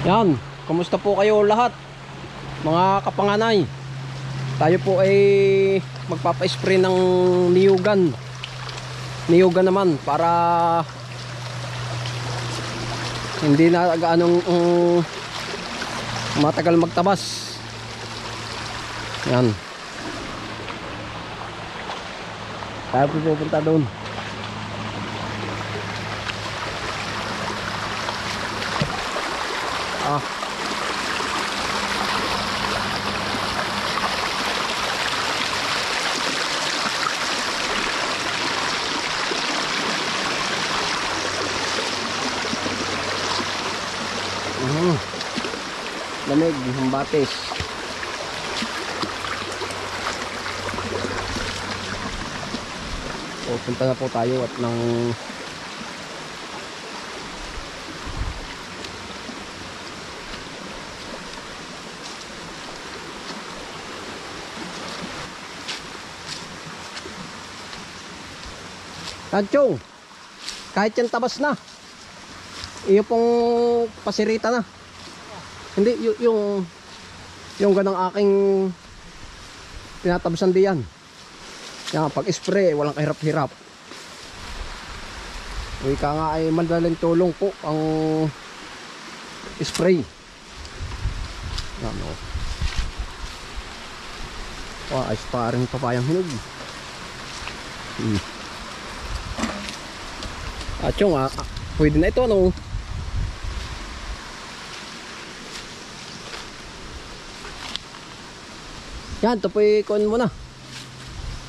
Yan, kumusta po kayo lahat mga kapanganay? Tayo po ay magpapa-spray ng niyugan. Niyugan naman para hindi na gaanong matagal magtabas. Yan. Tayo po pupunta doon. Lamig, hambates. O, punta na po tayo at ng Tanchong, kahit yan tabas na, iyo pong pasirita na. Hindi, yung ganang aking tinatabasan diyan. Yan, pag spray, walang kahirap-hirap. Ika nga ay madaling tulong po ang spray. Yan o. Wow, ay sparring papayang hinog. At yung pwede na ito ano. Yan, ito po i-con mo na.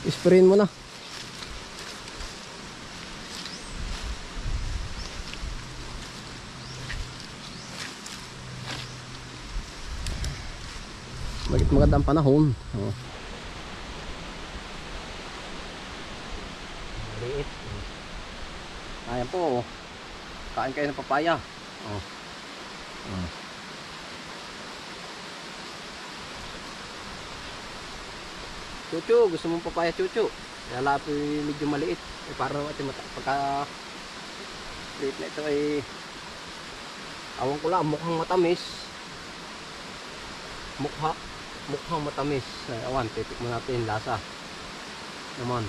Sprayin mo na. Magandang panahon. Oh. Maliit. Ayan po. Kain kayo ng papaya. Oh. Oh. Chuchu, gusto mong papaya chuchu? Kaya lahat yung medyo maliit. Eh, para naman pagka liit na ito ay awan ko lang, mukhang matamis. Mukhang matamis. Awan, titik mo natin yung lasa. Naman.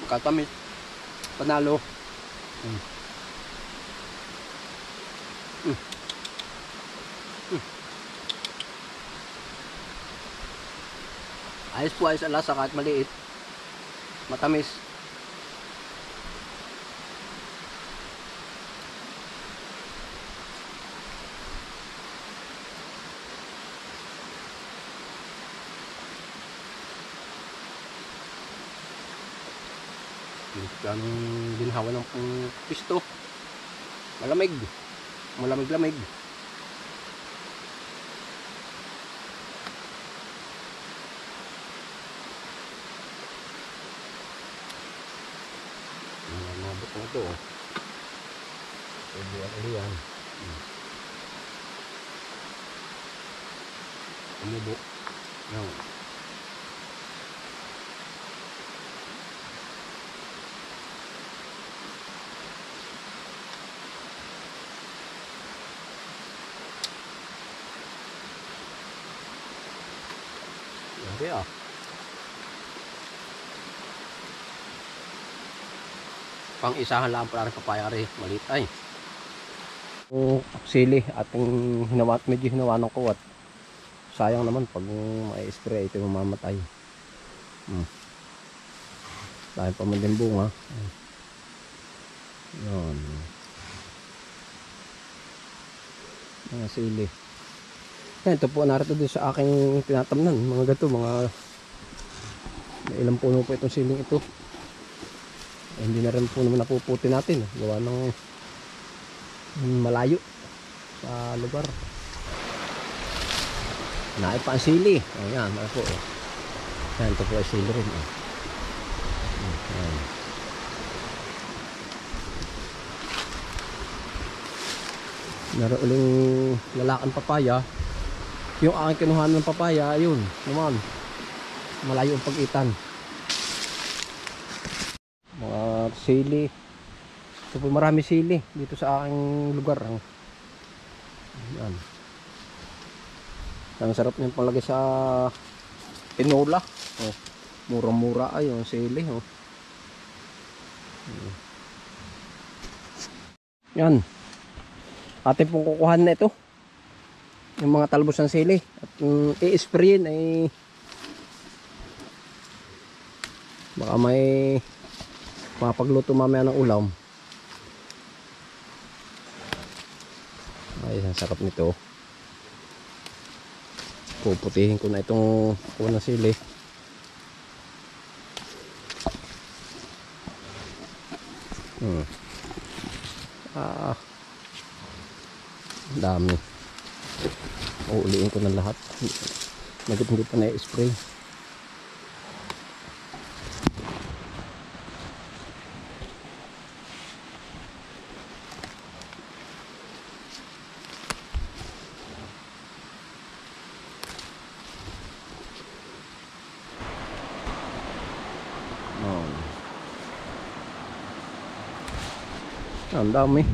Katamis. Panalo. Ayos po, ayos ang lasa kahit maliit. Matamis. Ganong ginhawa ng pisto. Malamig. Malamig-lamig. Mabot na ito. Pwede ako yan. Umubo. Yan. Yari ah. Pang isahan lang para papaya rin. Malit ay. Sili ating medyo hinawa ng kuwat. Sayang naman pag may spray ito mamamatay. Dahil pa man din bunga. Yan. Mga sili. Yan, ito po narito din sa aking tinatamnan. Mga gato, mga may ilang puno po itong siling ito. Hindi na rin po naman napuputi natin. Gawa ng malayo sa lugar. Naay pa ang sili. Ayan, ano po. Ayan, ito po ay sili rin. Ayan. Naroon uling lalakan papaya. Yung aking kinuhanan ng papaya, ayun, naman. Malayo ang pag-itan. Mga sili. Ito po marami sili dito sa aking lugar. Yan. Ang sarap niyang palagay sa tinola. Oh, mura-mura ay yung sili. Oh. Yan. Atin pong kukuhan na ito. Yung mga talbos ng sili. At i-sprayin ay baka may mapagluto mamaya ng ulam. Ay, ang sarap nito. Puputihin ko na itong unang sili. Dami. Uuliin ko ng lahat. Hindi pa na-spray. Ang dami.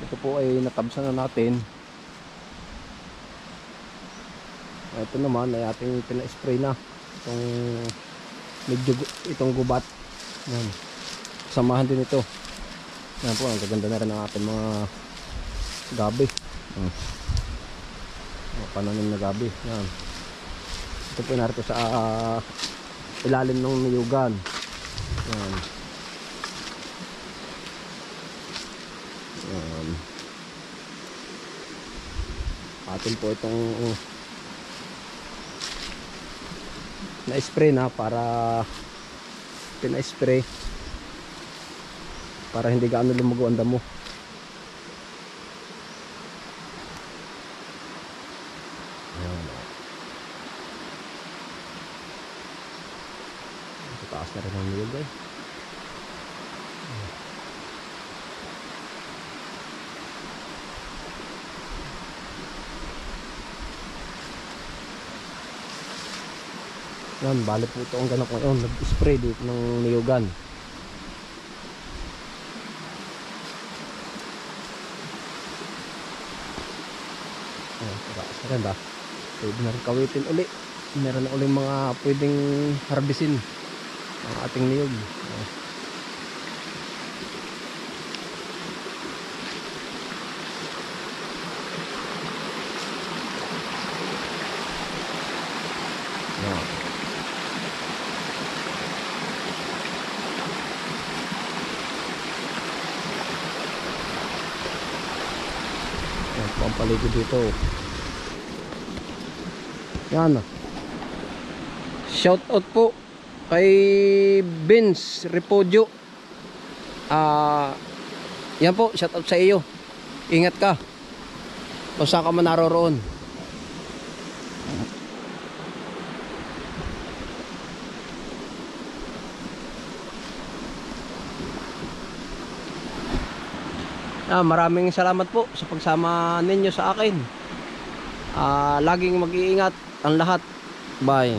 Ito po ay natabsan na natin. Ito naman ay ating pina-spray na itong medyo itong gubat. Yan. Samahan din ito. Yan po, ang gaganda na rin ang ating mga gabi. Pananim na gabi. Yan. Ito po narito sa ilalim ng niyugan. Yan. Atin po itong na-spray na para pina-spray para hindi gaano lumugo ang damo. Sa taas na rin ang niyog eh. Yan, bali po ito ang ganap ngayon. Nag-spray dito ng niyugan. Ayan, ganda. Pwede na rin kawitin uli. Meron na ulit mga pwedeng harbisin ang ating niyog. Pampaligid dito. Yan. Shout out po kay Vince Repodio. Yan po, shout out sa iyo. Ingat ka kung saan ka man naroroon. Maraming salamat po sa pagsama ninyo sa akin. Laging mag-iingat ang lahat. Bye.